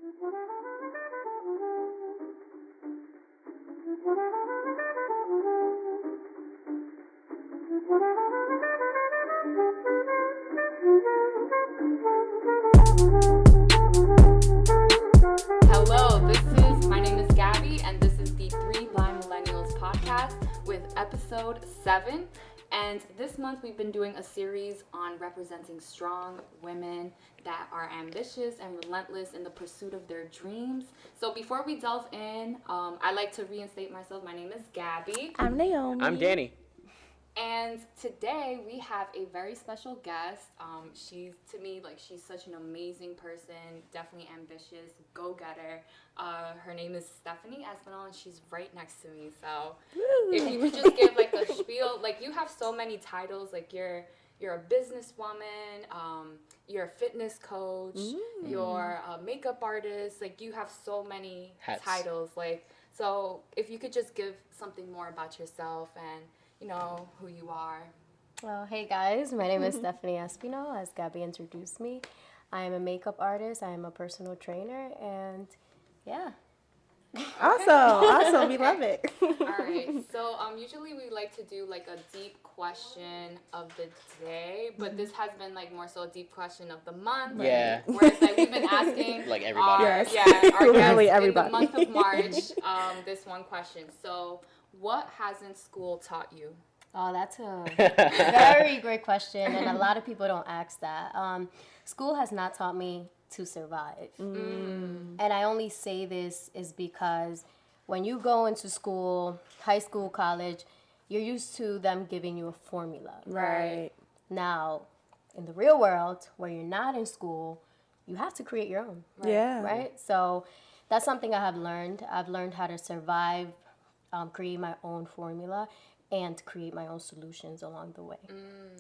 My name is Gabby, and this is the Three Blind Millennials podcast with episode 7. And this month we've been doing a series on representing strong women that are ambitious and relentless in the pursuit of their dreams. So before we delve in, I'd like to reinstate myself. My name is Gabby. I'm Naomi. I'm Danny. And today we have a very special guest. She's, to me, she's such an amazing person, definitely ambitious, go-getter. Her name is Stephanie Espinal, and she's right next to me. So if you could just give a spiel, you have so many titles. You're a businesswoman, you're a fitness coach, you're a makeup artist. You have so many titles. So if you could just give something more about yourself and who you are. Well, hey guys, my name is Stephanie Espinal, as Gabby introduced me. I am a makeup artist, I am a personal trainer, and yeah. Awesome, we love it. Alright, so usually we like to do a deep question of the day, but this has been more so a deep question of the month. Yeah. Whereas we've been asking everybody. our Literally guests everybody. in the month of March, this one question. So what hasn't school taught you? Oh, that's a very great question, and a lot of people don't ask that. School has not taught me to survive. And I only say this is because when you go into school, high school, college, you're used to them giving you a formula. Right. Now, in the real world, where you're not in school, you have to create your own. Right? Yeah. Right? So that's something I have learned. I've learned how to survive, create my own formula, and create my own solutions along the way.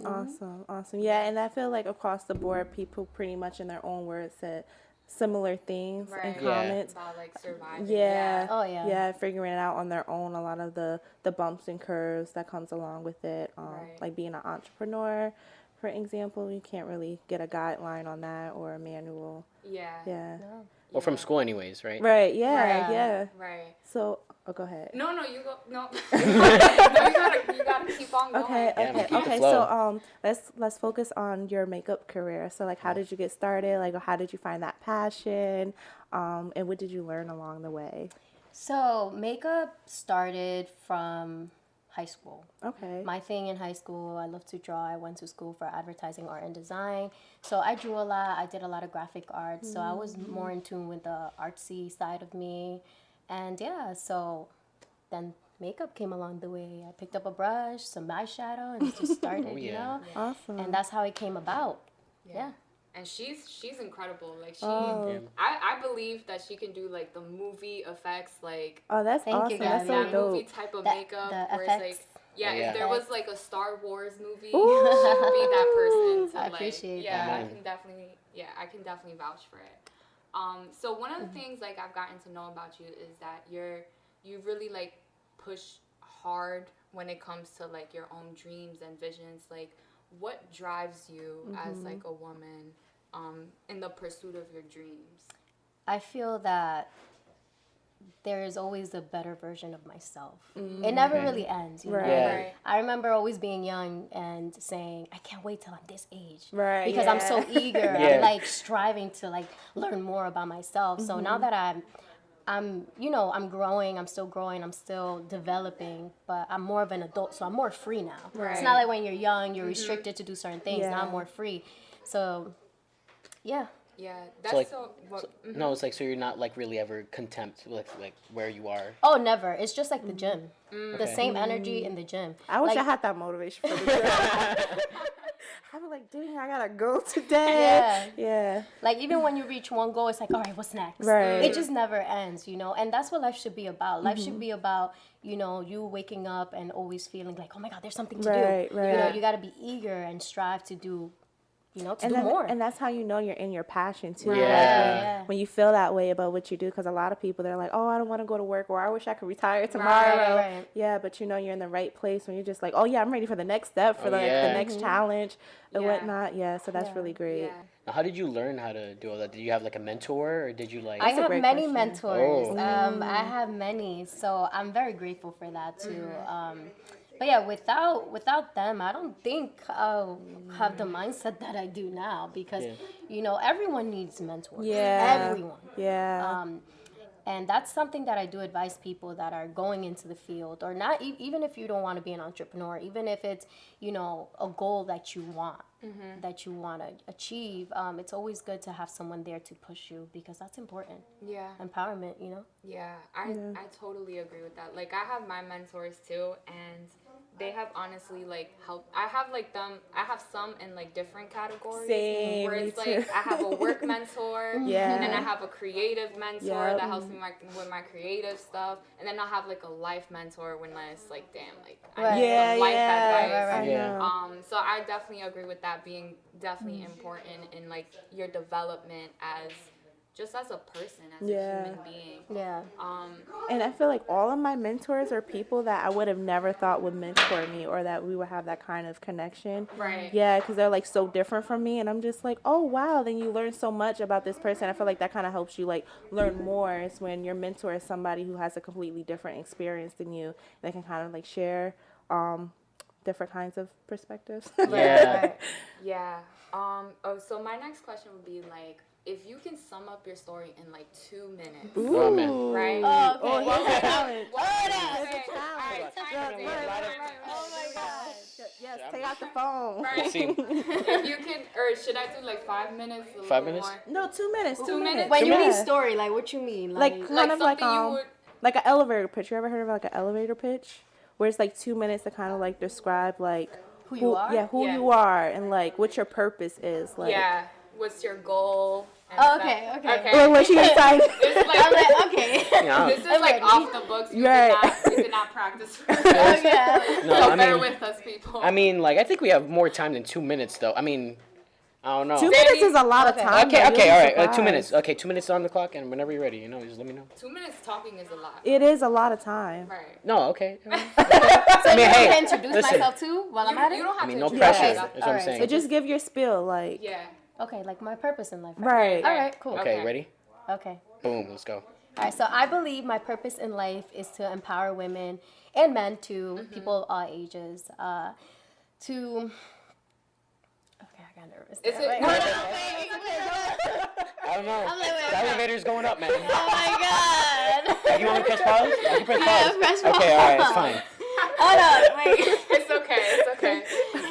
Awesome. Yeah, and I feel across the board, people pretty much in their own words said similar things in comments. About surviving. Yeah. Oh, yeah. Yeah, figuring it out on their own. A lot of the bumps and curves that comes along with it. Like being an entrepreneur, for example, you can't really get a guideline on that or a manual. Yeah. No. Well, from school anyways, right? Right, yeah. Right. So, go ahead. No, you go. No. you gotta keep on going. Okay. So, let's focus on your makeup career. So, how did you get started? How did you find that passion? And what did you learn along the way? So, makeup started from high school. Okay. My thing in high school, I love to draw. I went to school for advertising, art, and design. So I drew a lot. I did a lot of graphic art. So I was more in tune with the artsy side of me. And yeah, so then makeup came along the way. I picked up a brush, some eyeshadow, and just started, you know? Awesome. And that's how it came about. Yeah. And she's incredible. I believe that she can do the movie effects. Oh, that's Thank awesome. you, That's so Gabby. dope. Movie type of The makeup. Where effects. it's if there was a Star Wars movie, she Ooh. should be that person. To, I appreciate that. I can definitely vouch for it. So one of the things I've gotten to know about you is that you really push hard when it comes to your own dreams and visions. What drives you as a woman in the pursuit of your dreams? I feel that there is always a better version of myself. It never really ends, you know? Right. I remember always being young and saying, I can't wait till I'm this age. Right. Because I'm so eager. I'm striving to learn more about myself. So now that I'm growing, I'm still growing, I'm still developing, but I'm more of an adult, so I'm more free now. Right. It's not like when you're young, you're restricted to do certain things. Yeah. Now I'm more free. So, yeah. Yeah, that's No, it's so you're not really ever content with where you are. Oh, never. It's just like the gym. The same energy in the gym. I wish I had that motivation for the gym. I'm dang, I gotta go today. Yeah. Even when you reach one goal, it's all right, what's next? Right. It just never ends, and that's what life should be about. Life should be about, you waking up and always feeling oh my God, there's something to do. Right. You gotta be eager and strive to do, to and do more. And that's how you're in your passion too. Yeah. When you feel that way about what you do, because a lot of people, they're oh, I don't want to go to work, or I wish I could retire tomorrow. Right. Yeah, but you're in the right place when you're just oh yeah, I'm ready for the next step, for the next challenge and whatnot. Yeah, so that's really great. Yeah. Now, how did you learn how to do all that? Did you have like a mentor, or did you like? I have many question. mentors. Oh. I have many, so I'm very grateful for that too. But yeah, without them, I don't think I'll have the mindset that I do now because everyone needs mentors. Yeah. Everyone. Yeah. And that's something that I do advise people that are going into the field or not, even if you don't want to be an entrepreneur, even if it's, a goal that you want, that you want to achieve. It's always good to have someone there to push you because that's important. Yeah. Empowerment, Yeah, I totally agree with that. Like, I have my mentors too, and they have honestly like helped. I have some in like different categories. Same, where it's me like too. I have a work mentor, Yeah. and then I have a creative mentor Yep. that helps me with my creative stuff, and then I have like a life mentor when it's like, damn, like I need some life advice. I know. So I definitely agree with that being definitely important in like your development as a person, as a human being. Yeah. And I feel like all of my mentors are people that I would have never thought would mentor me or that we would have that kind of connection. Right. Yeah, because they're like so different from me. And I'm just like, oh, wow. Then you learn so much about this person. I feel like that kind of helps you like learn more. It's when your mentor is somebody who has a completely different experience than you. They can kind of like share different kinds of perspectives. Yeah. Yeah. So my next question would be like, if you can sum up your story in like 2 minutes, Oh, man. right? Oh, okay. Oh, here's a challenge. Oh my gosh. Yes, take out the phone. Right. See. If you can, or should I do like 5 minutes? 5 minutes? No, 2 minutes. 2 minutes. When you Yeah. mean story, like what you mean? Like kind of like something you would. like an elevator pitch. You ever heard of like an elevator pitch? Where it's like 2 minutes to kind of like describe like Who you are? Yeah, who Yeah. you are and like what your purpose is. Like, Yeah. What's your goal? And Oh, stuff. okay. Or what you decide. It's like, I'm like, okay. Yeah. this is like off the books. We Right. did not practice for this. Okay. No, So I bear mean, with us, people. I mean, like I think we have more time than 2 minutes, though. I mean, I don't know. 2 minutes is a lot of Okay. time. Okay, though. okay, You'll all be right. 2 surprised. minutes. Okay, 2 minutes on the clock, and whenever you're ready, just let me know. 2 minutes talking is a lot. It is a lot of time. Right. No, okay. So I mean, you hey, want to introduce listen. myself too while I'm at it? You don't have I mean, to no introduce pressure. yourself. That's what I'm Alright. saying. So just give your spill, like Yeah. Okay, like my purpose in life. right. All right, cool. Okay, ready? Okay. Boom, let's go. All right, so I believe my purpose in life is to empower women and men too, people of all ages, to. Okay, I got nervous. Is there. it? Wait, I don't know. I'm like, wait, The elevator's going up, man. oh my god. You want me to press pause? I can press Yeah, pause. press Okay, all right, it's pause. fine. Hold on, wait. It's okay. It's okay.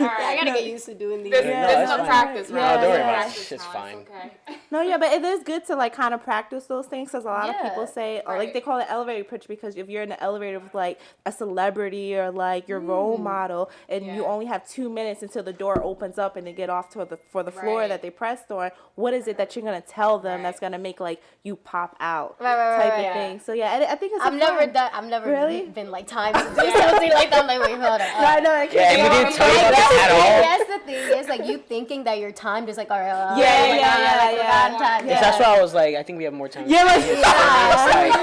All right. I gotta get used to doing these. This, No, this is that's a fine. practice Yeah, round. don't worry This is about it. practice It's now. fine. Okay. No, yeah, but it is good to like kind of practice those things because a lot of Yeah. people say, or Right. like they call it elevator pitch because if you're in an elevator with like a celebrity or like your role model and you Yeah. only have 2 minutes until the door opens up and they get off to the floor Right. that they pressed on, what is it that you're gonna tell them Right. that's gonna make like you pop out Right, type right. of Yeah. thing? So yeah, I think it's. I've never done. I've never Really? been like timed to do something like that. I'm like, wait, hold on. I know. I can't. Yeah, and we didn't tell you about That's this at all. That's the thing. It's like you thinking that your time is like, all right. Yeah. Time. Yeah. That's why I was like, I think we have more time. Yeah, like, It's like,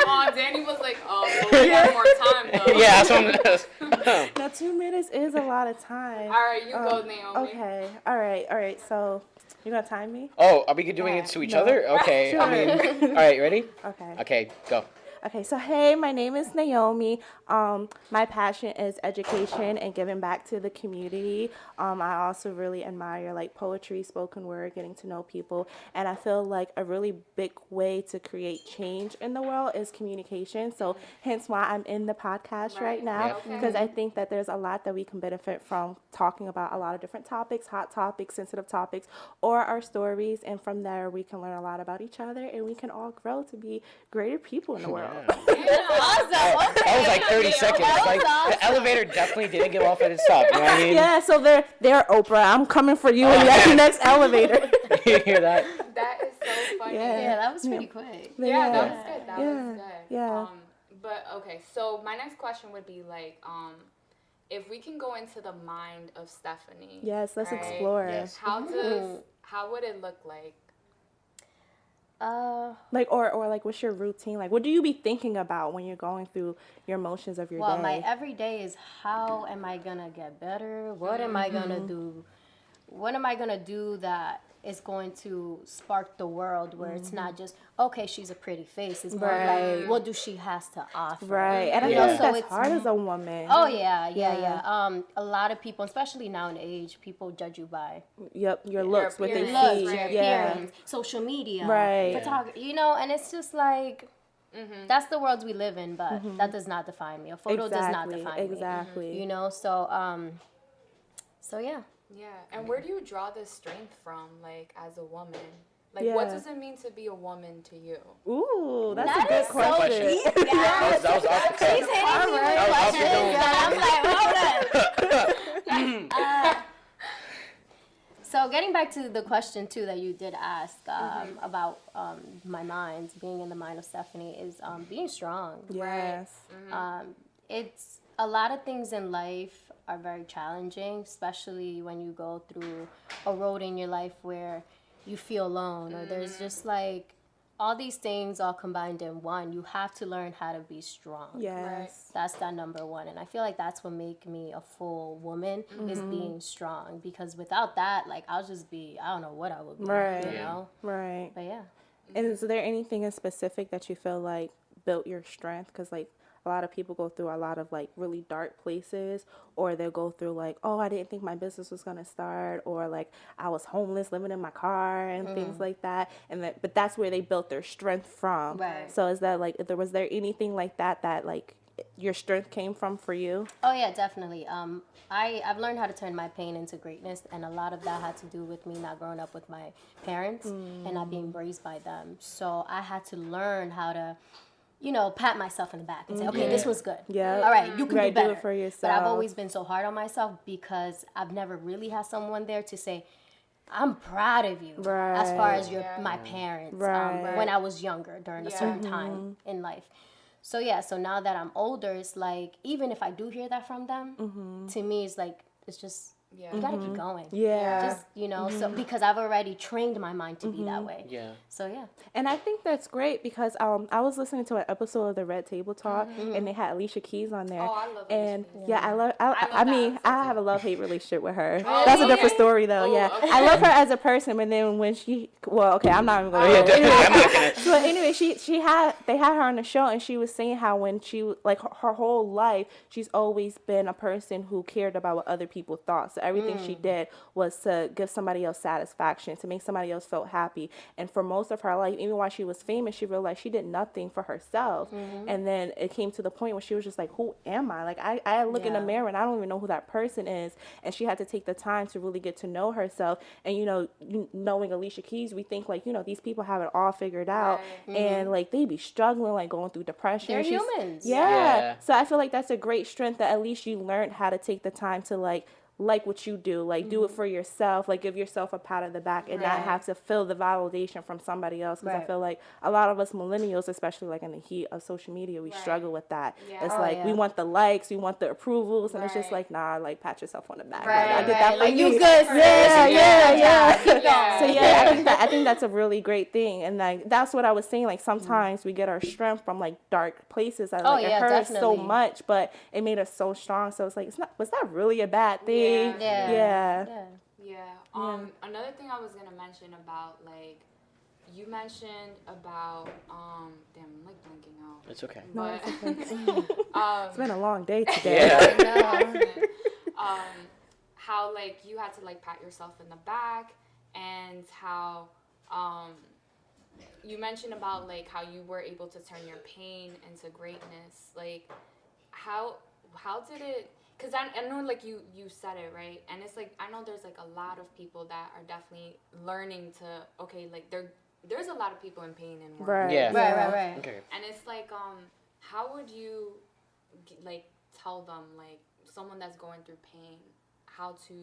Oh, Danny was like, oh, well, we have more time though. yeah, that's what I'm now 2 minutes is a lot of time. All right, you go, Naomi. Okay. All right. So you're gonna time me? Oh, are we doing it to each No. other? Okay, Sure. I mean, all right, ready? Okay. Okay, go. Okay, so hey, my name is Naomi. My passion is education and giving back to the community. I also really admire like poetry, spoken word, getting to know people, and I feel like a really big way to create change in the world is communication. So hence why I'm in the podcast right now, Yep. because I think that there's a lot that we can benefit from talking about a lot of different topics, hot topics, sensitive topics, or our stories, and from there we can learn a lot about each other, and we can all grow to be greater people in the world. Awesome. That was like 30 seconds. Like the elevator definitely didn't get off at its top. You know what I mean? Yeah, so there, Oprah. I'm coming for you and the next elevator. You hear that? That is so funny. Yeah. Yeah, that was pretty quick. Yeah, that was good. That was good. Yeah. But okay, so my next question would be like, if we can go into the mind of Stephanie. Yes, let's right? explore. Yes. How would it look like? Like or like what's your routine? Like what do you be thinking about when you're going through your motions of your Well, day? my everyday is how am I gonna get better? What am I gonna do? What am I gonna do that is going to spark the world where it's not just, okay, she's a pretty face. It's more Right. like, what do she has to offer? Right. And I You feel know, like so that's it's hard as a woman. Oh yeah. Yeah. A lot of people, especially now in age, people judge you by Yep, your looks, what they appearance, see. looks, your Yeah. appearance, social media, Right. photography. You know, and it's just like that's the world we live in, but that does not define me. A photo does not define me. Exactly. You know, so yeah. Yeah, and where do you draw this strength from, like, as a woman? Like, Yeah. what does it mean to be a woman to you? Ooh, that's That a good is so question. deep, That was off the She's cuff. hitting me with That was off the questions, dome. and I'm like, hold on. So getting back to the question too that you did ask about my mind, being in the mind of Stephanie, is being strong. Yes. It's a lot of things in life are very challenging, especially when you go through a road in your life where you feel alone, or there's just like all these things all combined in one. You have to learn how to be strong. Yes. That's that number one. And I feel like that's what make me a full woman is being strong. Because without that, like, I'll just be, I don't know what I would be, Right. you know? Right. But yeah. And is there anything in specific that you feel like built your strength? Because, like, a lot of people go through a lot of, like, really dark places, or they'll go through, like, oh, I didn't think my business was going to start, or, like, I was homeless living in my car and things like that. But that's where they built their strength from. Right. So is that, like, was there anything like that, like, your strength came from for you? Oh yeah, definitely. I've learned how to turn my pain into greatness, and a lot of that had to do with me not growing up with my parents and not being raised by them. So I had to learn how to, you know, pat myself in the back and say, okay, this was good. Yeah. All right, you can Right, do better. do it for yourself. But I've always been so hard on myself because I've never really had someone there to say, I'm proud of you. As far as my parents, Right. when I was younger during a certain time in life. So yeah, so now that I'm older, it's like, even if I do hear that from them, to me, it's like, it's just, you gotta keep going. Yeah. Just, you know, so because I've already trained my mind to be that way. Yeah. So yeah. And I think that's great because I was listening to an episode of the Red Table Talk and they had Alicia Keys on there. Oh, I love and Alicia Keys. yeah, I love mean, that I have a love-hate relationship with her. Oh, That's a okay. different story though. Oh, Yeah. okay. I love her as a person, but then when I'm not even going to Yeah, definitely. I'm not gonna. So anyway, they had her on the show and she was saying how when she like her whole life she's always been a person who cared about what other people thought. So everything she did was to give somebody else satisfaction, to make somebody else feel happy. And for most of her life, even while she was famous, she realized she did nothing for herself. And then it came to the point where she was just like, who am I? Like I look in the mirror and I don't even know who that person is. And she had to take the time to really get to know herself. And knowing Alicia Keys, we think like, these people have it all figured out. Right. And like they be struggling, like going through depression. They're She's- humans. Yeah. So I feel like that's a great strength that at least you learned how to take the time to like what you do, like do it for yourself, like give yourself a pat on the back and not have to feel the validation from somebody else. Because I feel like a lot of us millennials, especially like in the heat of social media, we struggle with that. Yeah. It's Oh, like yeah. we want the likes, we want the approvals, and it's just Right. like, nah, like pat yourself on the back. Right, Like, I did right. that for Like, you. you good, sis. Yeah, yeah. Yeah. So yeah, I think that's a really great thing, and like that's what I was saying. Like sometimes we get our strength from like dark places. Like, it hurt us so definitely. much, but it made us so strong. So it's like, was that really a bad thing? Yeah. Yeah. Yeah. Another thing I was gonna mention about like you mentioned about damn, I'm like blanking out. It's okay. But It's been a long day today. Yeah. how like you had to like pat yourself in the back, and how you mentioned about like how you were able to turn your pain into greatness. Like how did it? Because I know, like, you said it, right? And it's, like, I know there's, like, a lot of people that are definitely learning to, okay, like, there's a lot of people in pain and work. Right. Yeah. Right. Okay. And it's, like, how would you, like, tell them, like, someone that's going through pain, how to,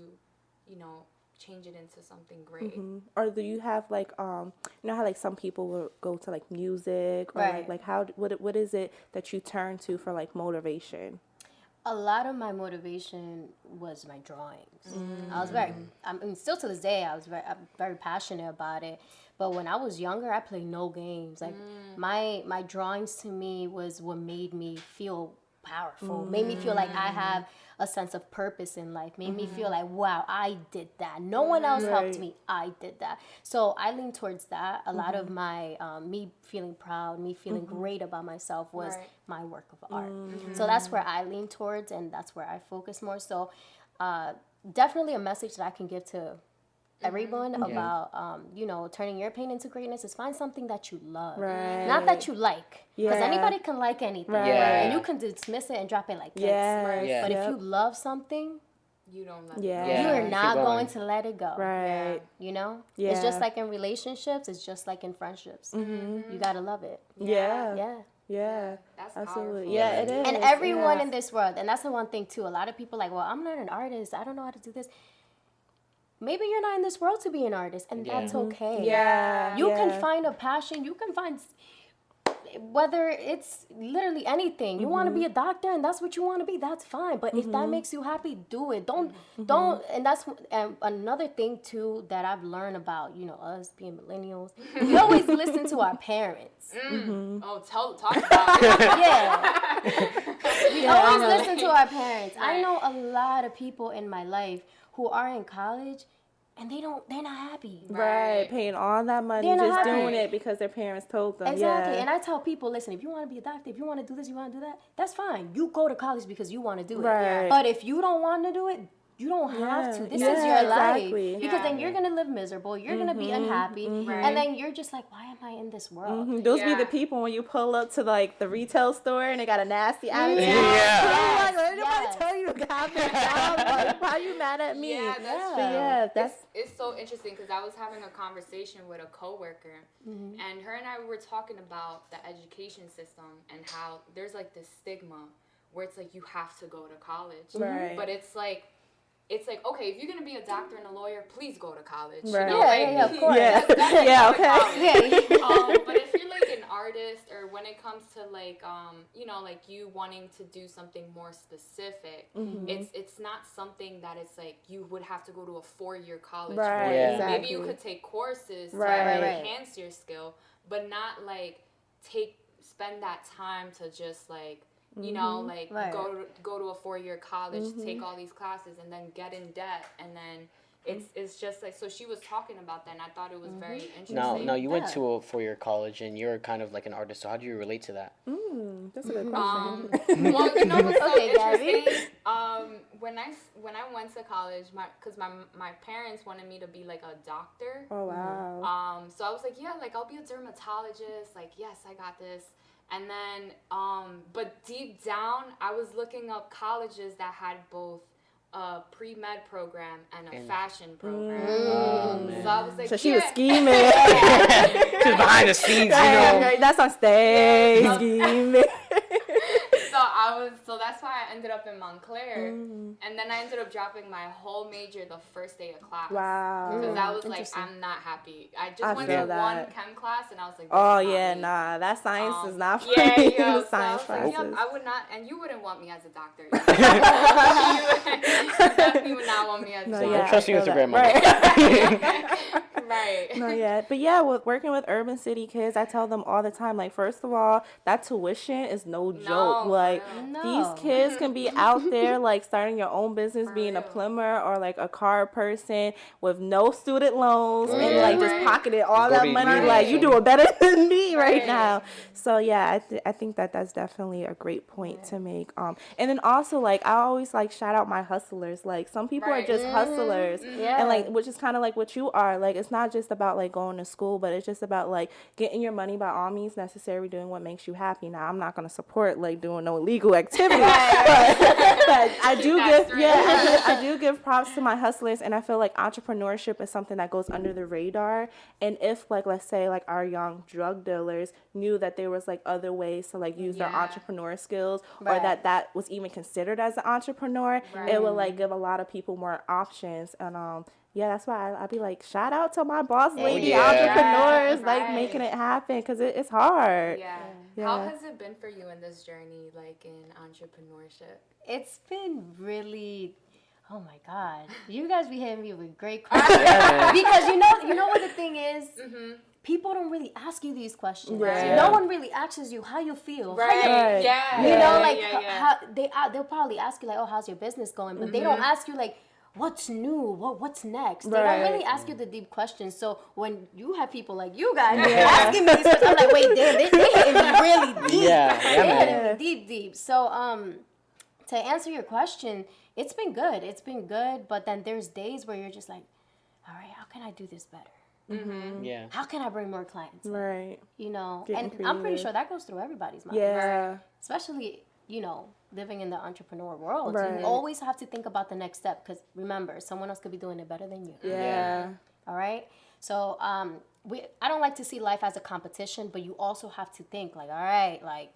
change it into something great? Or do you have like how like some people will go to like music or Right. like how what is it that you turn to for like motivation? A lot of my motivation was my drawings. I was still to this day, I'm very passionate about it. But when I was younger, I played no games. Like my drawings to me was what made me feel powerful, made me feel like I have a sense of purpose in life, made me feel like, wow, I did that. No one else helped me. I did that. So I lean towards that. A lot of my, me feeling proud, me feeling great about myself was my work of art. So that's where I lean towards, and that's where I focus more. So definitely a message that I can give to everyone about, you know, turning your pain into greatness is find something that you love. Right. Not that you like. Because anybody can like anything. Right. And you can dismiss it and drop it like this. Yeah. But if you love something, you don't let Yeah. it you are keep not going. going to let it go. Right. You know? Yeah. It's just like in relationships. It's just like in friendships. You got to love it. Yeah. Yeah. That's Absolutely. powerful. Yeah, it is. And everyone in this world, and that's the one thing too, a lot of people like, well, I'm not an artist. I don't know how to do this. Maybe you're not in this world to be an artist, and that's okay. Yeah. You can find a passion. You can find, whether it's literally anything. You want to be a doctor, and that's what you want to be. That's fine. But if that makes you happy, do it. Don't. And that's another thing too that I've learned about, you know, us being millennials. We always listen to our parents. Oh, talk about it. Yeah. We always listen to our parents. I know a lot of people in my life who are in college and they're not happy. Right, paying all that money, They're not just happy. doing it because their parents told them. Exactly. Yeah. And I tell people, listen, if you want to be a doctor, if you want to do this, you want to do that, that's fine. You go to college because you want to do it. Right. But if you don't want to do it, you don't have to. This is Yeah, your exactly. life. Because then you're going to live miserable. You're going to be unhappy. And then you're just like, why am I in this world? Those be Yeah. the people when you pull up to like the retail store and they got a nasty attitude. Yeah. Like, did anybody Yes. tell you to have this job? Like, why are you mad at me? Yeah, that's But yeah, that's it's so interesting because I was having a conversation with a coworker, and her and I were talking about the education system and how there's like this stigma where it's like you have to go to college, Right. but it's like okay, if you're gonna be a doctor and a lawyer, please go to college. Right. You know, Yeah, of course. Yeah. Definitely Yeah, go to okay. college. But if you're like an artist, or when it comes to like you know, like you wanting to do something more specific, it's not something that it's like you would have to go to a 4-year college Right, for. Yeah. exactly. Maybe you could take courses to Right. enhance your skill, but not like spend that time to just like, you know, like Right. go to a 4-year college, take all these classes, and then get in debt, and then it's just like, so she was talking about that, and I thought it was very interesting. No, you went to a 4-year college, and you're kind of like an artist. So how do you relate to that? that's a good question. Well, you know what's so Okay, Gabby. interesting? When I went to college, because my parents wanted me to be like a doctor. Oh wow. So I was like, yeah, like I'll be a dermatologist. Like, yes, I got this. And then, but deep down, I was looking up colleges that had both a pre-med program and a fashion program. So I was like, So she was scheming. Just behind the scenes, you know. Right, that's on stage. Scheming. So that's why I ended up in Montclair. And then I ended up dropping my whole major the first day of class. Wow. Because I was like, Interesting. I'm not happy. I just I went feel to that. one chem class, and I was like, this Oh is not yeah, me. that science is not for Yeah, me. yeah. The So I science was like, classes. I would not, and you wouldn't want me as a doctor. You definitely would not want me as a No, doctor. yeah, Don't trust I your feel Instagram, that. mama. Right. No, yeah. But yeah, with working with urban city kids, I tell them all the time, like, first of all, that tuition is no joke. for Like, real. No. these kids can be out there, like, starting your own business, being a real. plumber or, like, a car person with no student loans and, like, just Right. pocketing all Go that to money. university. Like, you doing better than me right Right. now. So, yeah, I think that's definitely a great point to make. And then also, like, I always, like, shout out my hustlers. Like, some people Right. are just hustlers. Yeah. And, like, which is kind of like what you are. Like, it's not just about, like, going to school, but it's just about, like, getting your money by all means necessary, doing what makes you happy. Now, I'm not going to support, like, doing no illegal activity, but I do that give, straight. I do give props to my hustlers, and I feel like entrepreneurship is something that goes under the radar. And if, like, let's say, like, our young drug dealers knew that there was, like, other ways to, like, use their Yeah. entrepreneur skills, or Right. that was even considered as an entrepreneur, it would, like, give a lot of people more options. And yeah, that's why I'd be like, shout out to my boss lady yeah. entrepreneurs, Yeah, like, right. making it happen, because it's hard. Yeah. Yeah. How has it been for you in this journey, like in entrepreneurship? It's been really, oh my God. You guys be hitting me with great questions. Because you know what the thing is? people don't really ask you these questions. Right. No one really asks you how you feel. Right. Yeah. You know, like yeah. how they'll probably ask you like, oh, how's your business going? But they don't ask you like, what's new? What's next? They don't really ask you the deep questions. So when you have people like you guys asking me these questions, I'm like, wait, damn, they hitting me really deep. They're hitting me deep. So to answer your question, it's been good. It's been good. But then there's days where you're just like, all right, how can I do this better? Yeah. How can I bring more clients in? Right. You know, Getting and I'm pretty creative. sure that goes through everybody's mind. Yeah. Especially, you know, living in the entrepreneur world. Right. You always have to think about the next step because remember, someone else could be doing it better than you. Yeah. All right? So I don't like to see life as a competition, but you also have to think like, all right, like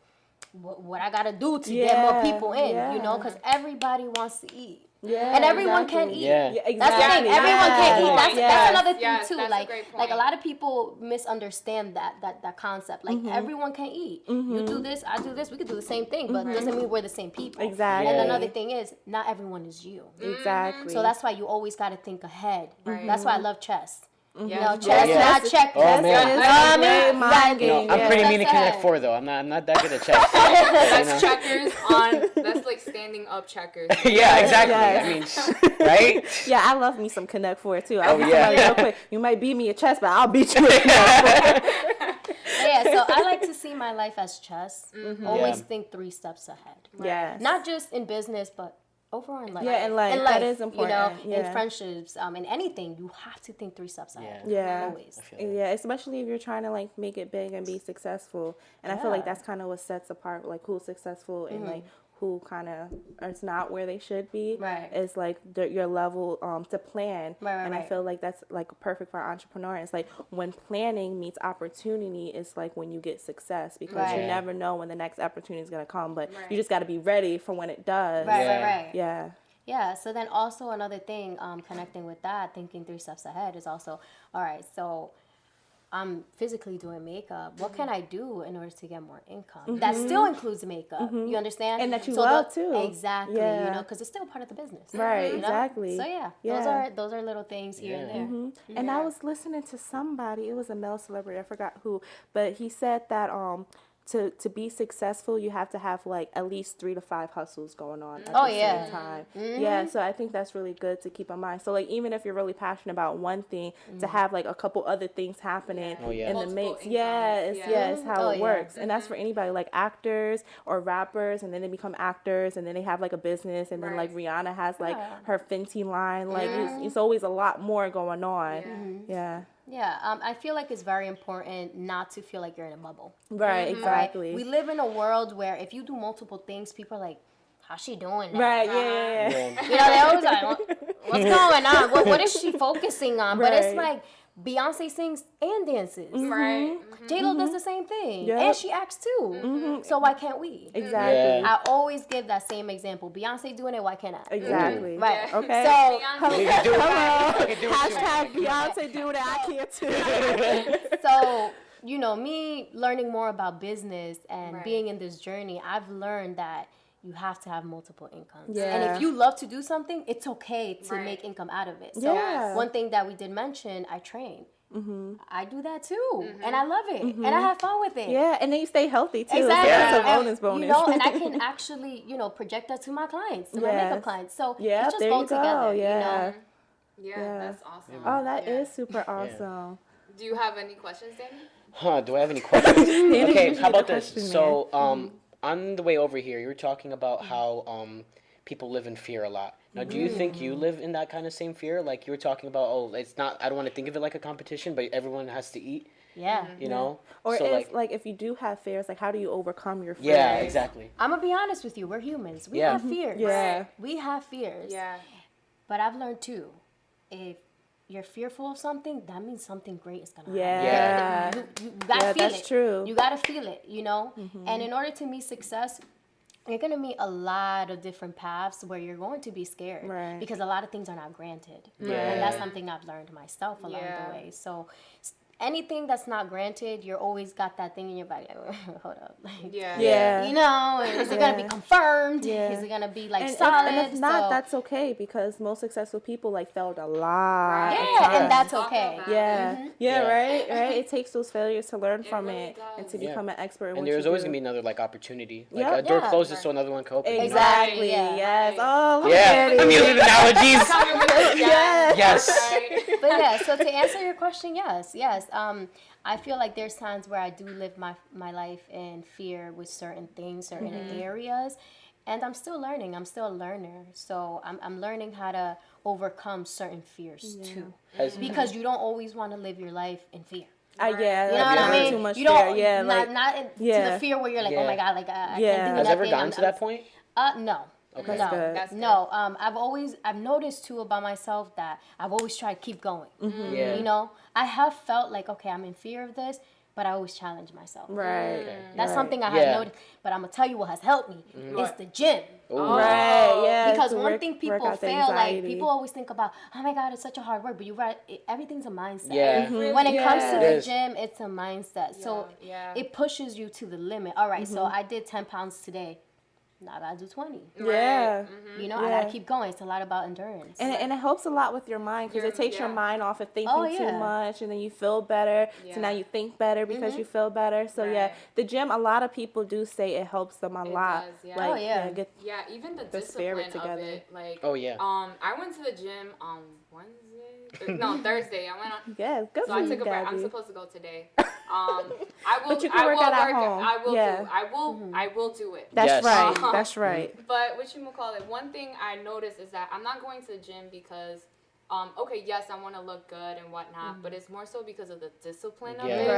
what I got to do to get more people in, you know, because everybody wants to eat. Yeah, and everyone can't eat. Yeah. Exactly. That's the thing. Everyone can't eat. That's another thing too. That's Like a great point. like a lot of people misunderstand that concept. Like everyone can eat. You do this, I do this. We could do the same thing, but it doesn't mean we're the same people. Exactly. And another thing is, not everyone is you. Exactly. So that's why you always got to think ahead. That's why I love chess. You know, Yes. chess, not checkers. Oh, man. Mind You know, game. I'm pretty mean to That's Connect it. 4 though. I'm not that good at chess. That's checkers on. That's like standing up checkers. Yeah, exactly. Yes. I mean, right? Yeah, I love me some Connect 4 too. I'll Oh, be yeah. somebody real quick. You might beat me at chess, but I'll beat you at Connect 4. Yeah, so I like to see my life as chess. Always Yeah. think 3 steps ahead. Yes. Not just in business, but overall in life. Yeah, in life. That is important. You know, Yeah. in friendships, in anything, you have to think 3 steps ahead. Yeah. Always. Yeah, especially if you're trying to like make it big and be successful. And I feel like that's kind of what sets apart like who's successful and like who kind of is not where they should be. Right. Is like your level to plan. Right, and I feel like that's like perfect for an entrepreneur. It's like when planning meets opportunity is like when you get success because you Right. never know when the next opportunity is gonna come, but you just got to be ready for when it does. Right. Yeah. Yeah, so then also another thing, connecting with that, thinking 3 steps ahead is also, all right, so I'm physically doing makeup. What can I do in order to get more income? That still includes makeup. You understand? And that you love, too. Exactly. Yeah. You know, because it's still part of the business. Right, you know? exactly. So yeah, Yeah. those are little things here and there. And I was listening to somebody, it was a male celebrity, I forgot who, but he said that to be successful you have to have like at least 3 to 5 hustles going on at the same time. Yeah, so I think that's really good to keep in mind. So like even if you're really passionate about one thing, to have like a couple other things happening in the Multiple mix. incomes. Yes, how it yeah. works. And that's for anybody like actors or rappers and then they become actors and then they have like a business and then like Rihanna has like her Fenty line. Like it's always a lot more going on. Yeah. Yeah, I feel like it's very important not to feel like you're in a bubble. Right, exactly. We live in a world where if you do multiple things, people are like, how's she doing that? Right, yeah. You know, they always like, what's going on? What is she focusing on? But it's like Beyonce sings and dances. Right. J-Lo does the same thing. Yep. And she acts too. So why can't we? Exactly. I always give that same example. Beyonce doing it, why can't I? Exactly. Right. Okay. So Hashtag Beyonce doing it. I can't too. so, you know, me learning more about business and being in this journey, I've learned that you have to have multiple incomes. Yeah. And if you love to do something, it's okay to make income out of it. So Yeah. one thing that we did mention, I train. I do that too. And I love it. And I have fun with it. Yeah, and then you stay healthy too. Exactly. So that's a And, bonus. You know, and I can actually, you know, project that to my clients, to my makeup clients. So yeah, it just there go you go. together, Yeah. you know. Yeah, that's awesome. Oh, that is super awesome. Do you have any questions, Danny? Do I have any questions? Okay, how about this? question, So, on the way over here, you were talking about how people live in fear a lot. Now, do you think you live in that kind of same fear? Like you were talking about, oh, it's not. I don't want to think of it like a competition, but everyone has to eat. Yeah. You know. Or so, if if you do have fears, like how do you overcome your fears? Yeah, exactly. I'm going to be honest with you. We're humans. We Yeah. have fears. Yeah. We have fears. Yeah. But I've learned too, if you're fearful of something, that means something great is going to Yeah. happen. You gotta Yeah, feel that's it. true. You gotta feel it, you know? And in order to meet success, you're gonna meet a lot of different paths where you're going to be scared. Right. Because a lot of things are not granted. Yeah. And that's something I've learned myself along Yeah. the way. So anything that's not granted, you're always got that thing in your body. Hold up. Like, Yeah. you know, is it going to be confirmed? Yeah. Is it going to be like And solid? if not, So- that's okay because most successful people like failed a lot. Right. of Yeah, and times. that's Talk okay. about Yeah. it. Yeah, Yeah. right. It takes those failures to learn from really it and to does. become an expert in what And you there's always do. gonna be another like opportunity. Like Yep. a door Yeah. closes so another one can open. Exactly. Yeah. Yes. Right. Oh, look Yeah. at I'm it. using analogies. Coming with the Yes. Yes. Right. But yeah, so to answer your question, yes. I feel like there's times where I do live my life in fear with certain things, certain areas, and I'm still learning. I'm still a learner, so I'm learning how to overcome certain fears too, because you don't always want to live your life in fear. Yeah, You know that's what I mean? too much You don't, fear. Yeah, not like to yeah. the fear where you're like, Yeah. oh my god, like I Yeah. can't do Has nothing. ever gotten I'm- to that point? No. Okay. No, good. That's good. no. I've noticed too about myself that I've always tried to keep going. Yeah. You know, I have felt like, okay, I'm in fear of this, but I always challenge myself. right. That's Right. something I Yeah. have noticed. But I'm gonna tell you what has helped me. It's the gym. Ooh. Right. Yeah. Because to one work- thing work people out the fail, like anxiety. people always think about, oh my god, it's such a hard work. But you're right, everything's a mindset. Yeah. When it comes to Yeah. the It is. gym, it's a mindset. So Yeah. it pushes you to the limit. All right, so I did 10 pounds today. Now I gotta do 20. Yeah. You know, I Yeah. gotta keep going. It's a lot about endurance. And it helps a lot with your mind because it takes your Yeah. mind off of thinking Oh, too yeah. much, and then you feel better. So now Yeah. you think better because you feel better. So yeah, Right. the gym. A lot of people do say it helps them a lot. does, yeah. Like, Oh, yeah. get Yeah, even the spirit discipline of together. it. Like, Oh, yeah. I went to the gym on Wednesday. No, Thursday. I went on. yeah, good So for I you, took a break. I'm Gabby. supposed to go today. I will. But you can I work will out at work. home. I will Yeah. do. I will. I will do it. That's Yes. right. That's right. But what you call it? One thing I noticed is that I'm not going to the gym because, okay, yes, I want to look good and whatnot, but it's more so because of the discipline of Yeah. it.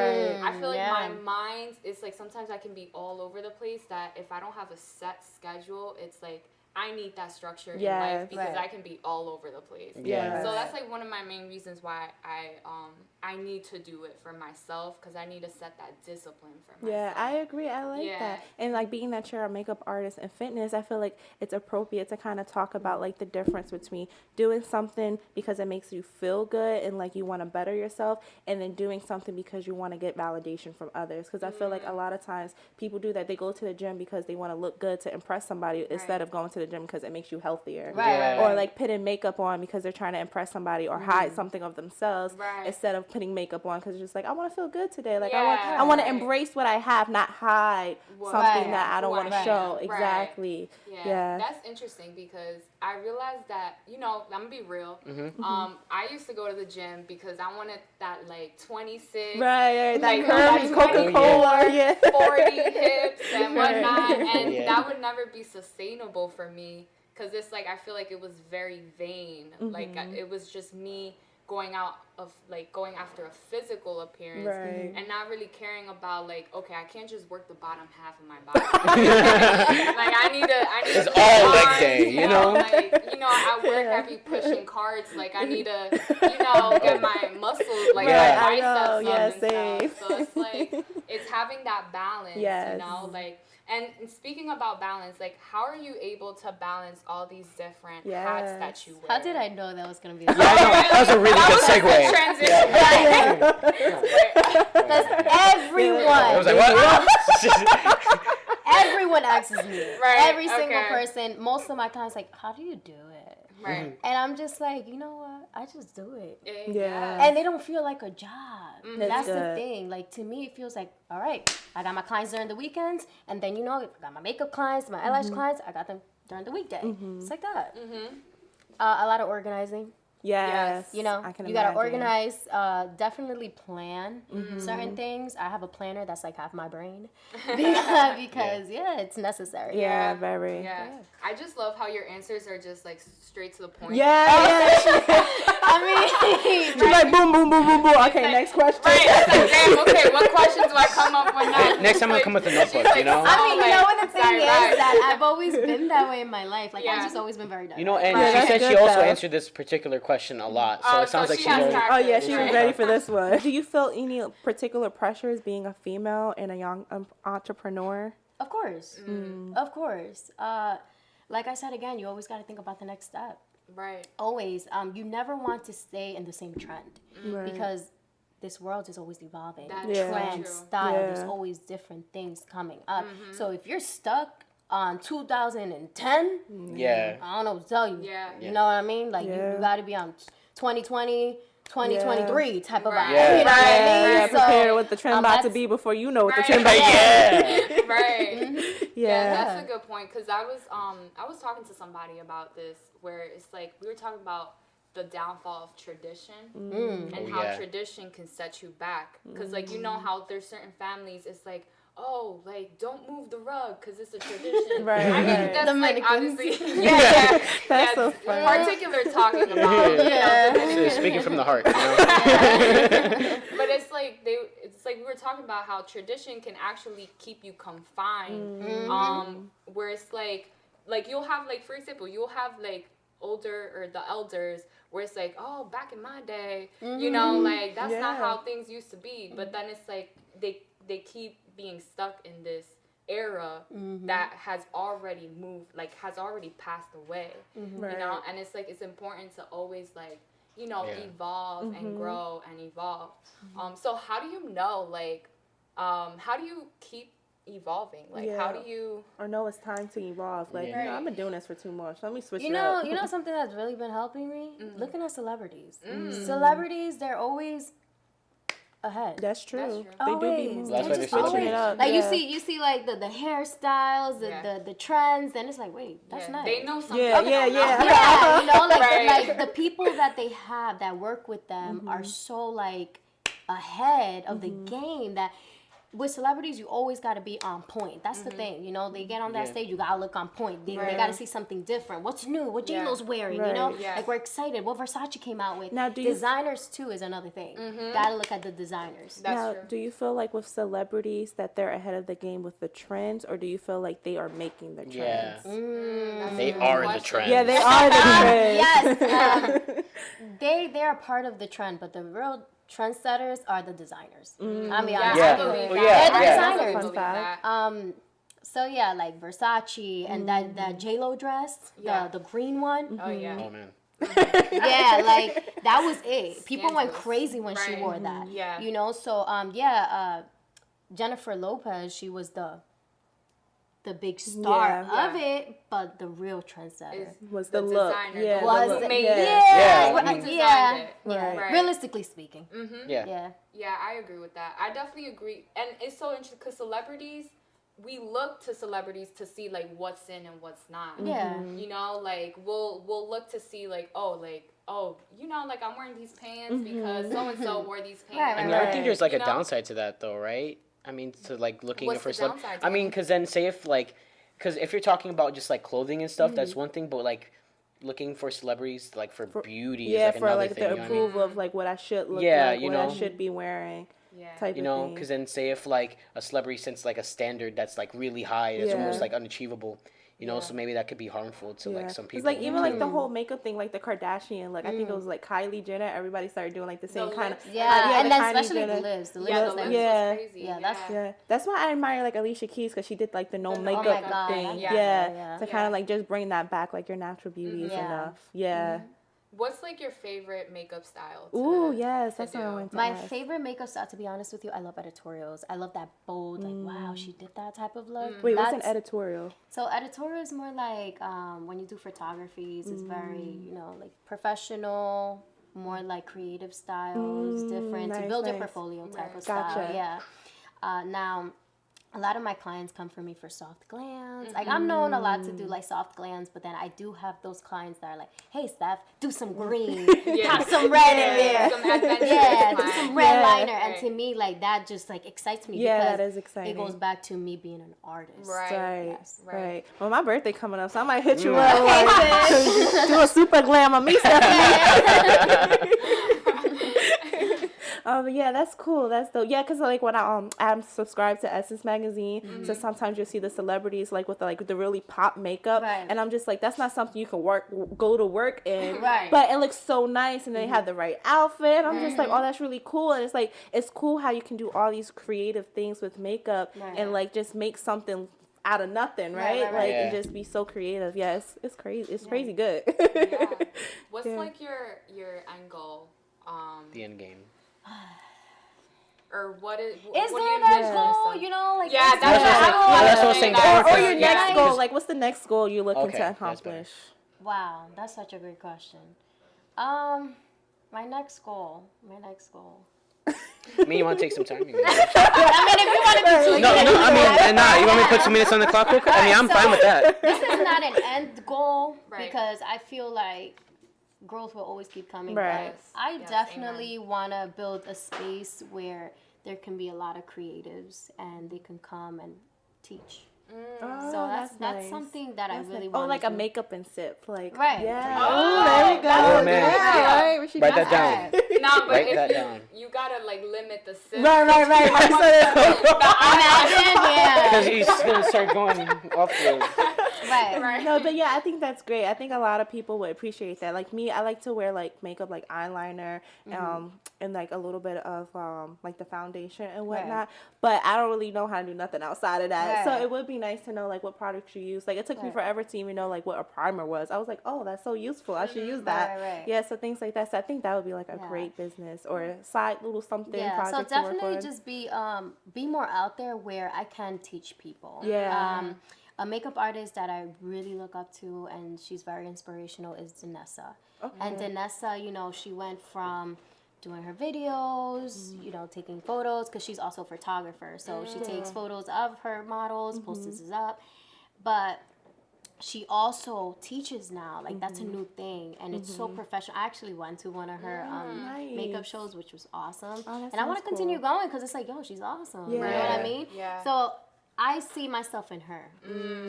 Right. I feel like Yeah. my mind is like sometimes I can be all over the place. That if I don't have a set schedule, it's like I need that structure in Yes. life because Right. I can be all over the place. Yeah. So that's like one of my main reasons why I need to do it for myself because I need to set that discipline for myself. Yeah, I agree. I like Yeah. that. And like being that you're a makeup artist and fitness, I feel like it's appropriate to kind of talk about like the difference between doing something because it makes you feel good and like you want to better yourself, and then doing something because you want to get validation from others. Because I feel like a lot of times people do that. They go to the gym because they want to look good to impress somebody instead of going to the gym because it makes you healthier. Right, Yeah. right, Or like putting makeup on because they're trying to impress somebody or hide something of themselves Right. instead of putting makeup on because it's just like I want to feel good today. Like Yeah, I want to right. embrace what I have, not hide What- something Right. that I don't Who want to I show. am. Exactly. Yeah. That's interesting because I realized that, I'm gonna be real. I used to go to the gym because I wanted that like 26, Right. That like, curvy like Coca-Cola. Yeah. 40 hips and whatnot, and Yeah. that would never be sustainable for me because it's like I feel like it was very vain. Like it was just me going after a physical appearance Right. and not really caring about like, okay, I can't just work the bottom half of my body. Like I need to It's push all leg arms, day, you know? Like, at work I be pushing cards. Like I need to, get my muscles, like Right, my I know. biceps Yeah, up and same. stuff. So it's like, it's having that balance, Yes. like, and speaking about balance, like how are you able to balance all these different hats Yes. that you wear? How did I know that was gonna be? Yeah, I know. That was a really good segue. Transition. Because everyone, I was like, what? everyone asks me. Right, Every single okay. person. Most of my clients like, how do you do it? Right. And I'm just like, you know what? I just do it. Yeah. And they don't feel like a job. That's That's the good. thing. Like to me, it feels like, all right, I got my clients during the weekends, and then I got my makeup clients, my eyelash clients, I got them during the weekday. It's like that. A lot of organizing. Yes. I can you gotta organize. Definitely plan certain things. I have a planner that's like half my brain because it's necessary. Yeah, very. Yeah. I just love how your answers are just like straight to the point. Yeah. I mean, She's like boom, boom, boom, boom, boom. Okay, next question. Right. It's like, damn, okay, what questions do I come up with now? Next time I come with a notebook, like, you know? I mean, what the thing Sorry, is right. that I've always been that way in my life. Like Yeah. I've just always been very direct. You know, and Right. she said That's she good, also though. answered this particular question a lot, so Oh, it sounds so like she she's has already... practice. Oh yeah, she was Right. ready for this one. Do you feel any particular pressures being a female and a young entrepreneur? Of course. Of course. Like I said again, you always got to think about the next step. Right. Always. You never want to stay in the same trend Right. because this world is always evolving. That's Trend, true. style, there's Yeah. always different things coming up. So if you're stuck on 2010, Yeah. I don't know what to tell you. Yeah. You know what I mean? Like, Yeah. you got to be on 2020, 2023 type of Right. vibe. Yeah. You know what I mean? Yeah, So, prepare what the trend about to that's- be before you know what the Right. trend about to be. Yeah. Right. Yeah, Yeah. that's a good point because I was talking to somebody about this where it's like we were talking about the downfall of tradition and Oh, how yeah. tradition can set you back because like you know how there's certain families it's like oh like don't move the rug because it's a tradition. Right, I mean right. that's like Dominicans. honestly yeah That's so funny. particular talking about So speaking from the heart, you know? but it's like we were talking about how tradition can actually keep you confined. Where it's like you'll have like for example, you'll have like older or the elders where it's like, oh, back in my day, you know, like that's not Yeah. how things used to be. But then it's like they keep being stuck in this era that has already moved, like has already passed away. Right. You know, and it's like it's important to always like you know Yeah. evolve and grow and evolve. So how do you know like how do you keep evolving? Like how do you Or know it's time to evolve. Like, Yeah. you know, I've been doing this for too much. Let me switch You it know, up. you know something that's really been helping me? Looking at celebrities. Mm. Celebrities, they're always ahead. That's true. That's true. They do Always. be moving. That's why They're they're just switching always- it up. Like Yeah. you see like the hairstyles, Yeah. the trends, then it's like, wait, that's yeah, nice. they know something. Yeah, we yeah, don't know. yeah. Yeah, you know, like Right. like the people that they have that work with them are so like ahead of the game that with celebrities you always got to be on point. That's the thing, you know. They get on that Yeah. stage, you gotta look on point. They Right. got to see something different. What's new? What Yeah. J-Lo's wearing? You Right. know, Yeah. like we're excited. What Versace came out with. Now, do you- Designers too is another thing. Gotta look at the designers. That's Now, true. do you feel like with celebrities that they're ahead of the game with the trends, or do you feel like they are making the trends? Yeah. That's They a good are the question. trend. Yeah, they are the trends. Yes, they are part of the trend, but the real trendsetters are the designers. I mean, Yeah, honestly. Yeah. I believe Oh, that. yeah, I yeah. definitely Fun believe fact. that. So yeah, like Versace and that J-Lo dress, Yeah. the green one. Oh yeah. Oh, man. Yeah, like that was it. People went Scandalous. crazy when she Right. wore that. Yeah. You know, so Jennifer Lopez, she was the big star Yeah. of it, but the real trendsetter. Is Was the look. designer, Yeah, the the Was one look. who made Yeah. it. Yeah, Who I mean- designed Yeah, it. yeah. Right. Realistically speaking. Yeah. Yeah. Yeah, I agree with that. I definitely agree. And it's so interesting because celebrities, we look to celebrities to see like what's in and what's not. Yeah. You know, like we'll look to see like, you know, like I'm wearing these pants because so and so wore these pants. Right, I mean, right, I think there's like You a know? downside to that, though, right? I mean, to like looking What's for the downside to I mean, it? because then say if like, because if you're talking about just like clothing and stuff, that's one thing. But like looking for celebrities like for beauty Yeah, is like for another like thing. the You know what I mean? approval of like what I should look Yeah, like, you what I know. should be wearing, Yeah. type You of know, thing. because then say if like a celebrity sets like a standard that's like really high, it's Yeah. almost like unachievable. You know, Yeah. so maybe that could be harmful to like some people. It's like even like the too. whole makeup thing, like the Kardashian, like I think it was like Kylie Jenner. Everybody started doing like the same The kind of lips. Yeah, and the then Kylie especially Jenner. the lips. The lips Yeah, the was lips like, Yeah. was crazy. Yeah, that's Yeah, that's why I admire like Alicia Keys because she did like the no The no makeup makeup God, thing. yeah. Yeah, to kind Yeah. of like just bring that back, like your natural beauty is Yeah. enough. Yeah. What's like your favorite makeup style? Ooh, to- yes, to that's what I do? wanted to my ask. favorite makeup style, to be honest with you, I love editorials. I love that bold, like, wow, she did that type of look. Wait, what's an That's- editorial? So editorial is more like when you do photographies, it's very, you know, like professional, more like creative styles, different, to nice, build your nice. portfolio type Right. of style. Gotcha. Yeah. Now, a lot of my clients come for me for soft glams. Like I'm known a lot to do like soft glams, but then I do have those clients that are like, hey Steph, do some green, pop some red in there. Some adventurous Yeah, do line. some red Yeah. liner. And Right. to me, like that just like excites me Yeah, because that is exciting. it goes back to me being an artist. Right. Right, Yes. right. Well, my birthday coming up, so I might hit you up. Like, do a super glam on me, Stephanie. Yeah, that's cool. That's dope. Yeah, because like when I'm subscribed to Essence magazine, so sometimes you'll see the celebrities like with the really pop makeup, Right. and I'm just like, that's not something you can go to work in. Right. But it looks so nice, and they have the right outfit. I'm just like, oh, that's really cool. And it's like, it's cool how you can do all these creative things with makeup Right. and like just make something out of nothing, right? right, right. Like Yeah. and just be so creative. Yeah, it's crazy. It's crazy good. Yeah. What's Yeah. like your end goal? The end game. or what is? Is what there do you that envision goal? yourself? You know, like Yeah, is that's there what that I goal? that's what I was saying. Or your Yeah. next goal. Like, what's the next goal you're looking Okay, to that's better. accomplish? Wow, that's such a great question. My next goal. I mean, you want to take some time? You can- I mean, if you want to be too No, good, I mean, nah. You want me to put 2 minutes on the clock real quick? I mean, I'm fine with that. This is not an end goal Right. because I feel like growth will always keep coming. Right. But I Yes, definitely want to build a space where there can be a lot of creatives and they can come and teach. Oh, So that's nice. something that That's I really nice. want. Oh, like a makeup and sip, like Right. Yeah. Oh, there we go. Oh, man. Yeah, right. We should Write do that down. No, but Write if that down. you gotta like limit the sip. Right. Because he's gonna start going off the. Right. Right. No, but yeah, I think that's great. I think a lot of people would appreciate that. Like me, I like to wear like makeup, like eyeliner, and like a little bit of like the foundation and whatnot. But I don't really know how to do nothing outside of that. Right. So it would be nice to know like what products you use. Like it took me forever to even know like what a primer was. I was like, oh, that's so useful. I should use that. Right. Yeah, so things like that. So I think that would be like a great business or a side little something project so to work definitely on. just be more out there where I can teach people. Yeah. A makeup artist that I really look up to and she's very inspirational is Danessa. Okay. And Danessa, you know, she went from doing her videos, you know, taking photos because she's also a photographer. So she takes photos of her models, posts this up. But she also teaches now. Like that's a new thing, and it's so professional. I actually went to one of her makeup Nice. shows, which was awesome. Oh, that and I want to sounds continue cool. going because it's like, yo, she's awesome. You know what Yeah. I mean? Yeah. So I see myself in her.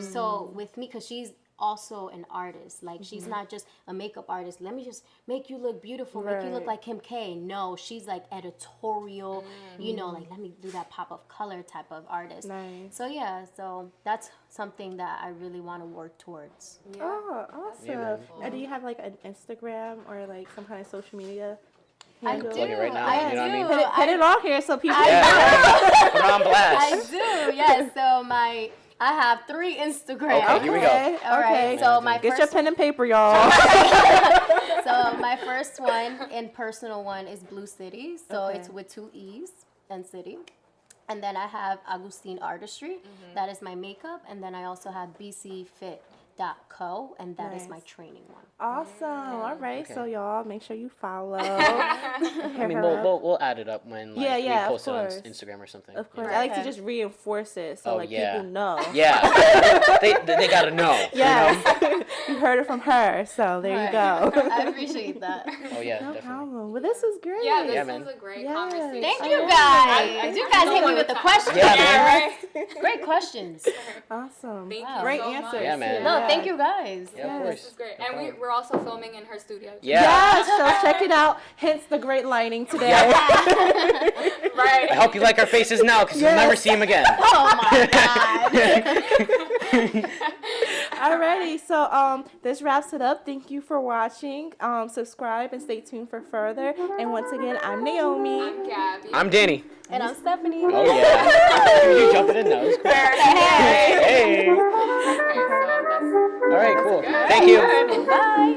So with me, because she's also an artist. Like she's not just a makeup artist. Let me just make you look beautiful, make you look Right. like Kim K. No, she's like editorial. You know, like let me do that pop of color type of artist. Nice. So yeah, so that's something that I really want to work towards. Oh, awesome. Yeah, man. And do you have like an Instagram or like some kind of social media? I handle? Plug it right now, I you know what I mean? do. Put it on here so people. Yeah. Put it on I blast. do, yes. So I have 3 Instagrams. Okay, here we go. All right. Okay. So my Get first your pen and paper, y'all. So my first one and personal one is Blue City. So Okay. it's with 2 E's and city. And then I have Agustin Artistry. That is my makeup. And then I also have bcfit.co, and that is my Nice. training one. Awesome. All right. Okay. So y'all make sure you follow. I mean, we'll add it up when like, Yeah, we of post it on course. Instagram or something. Of course. Right. I like to Okay. just reinforce it so Oh, like yeah. people know. Yeah, they gotta know. Yes. You heard it from her, so there you go. I appreciate that. Oh yeah, No definitely. problem. Well, this was great. Yeah, this Yeah, was man. a great Yes. conversation. Thank Oh, you yeah. guys. You guys hit me with the questions. Yeah, man. right? Great questions. Awesome. Thank Wow. you Great so answers. much. Yeah, man. No, Yeah. thank you guys. Yeah, of Yes. course. This is great. No And problem. we're also filming in her studio. too. Yeah. Yes, so check it out. Hence the great lighting today. Right. I hope you like our faces now, because you'll Yes. never see them again. Oh my God. Alrighty, so this wraps it up. Thank you for watching. Subscribe and stay tuned for further. And once again, I'm Naomi. I'm Gabby. I'm Danny. And I'm Stephanie. Oh yeah. You jumping in now. It's cool. Hey. Hey. Okay, so that's All right, cool. good. Thank you. Good. Bye.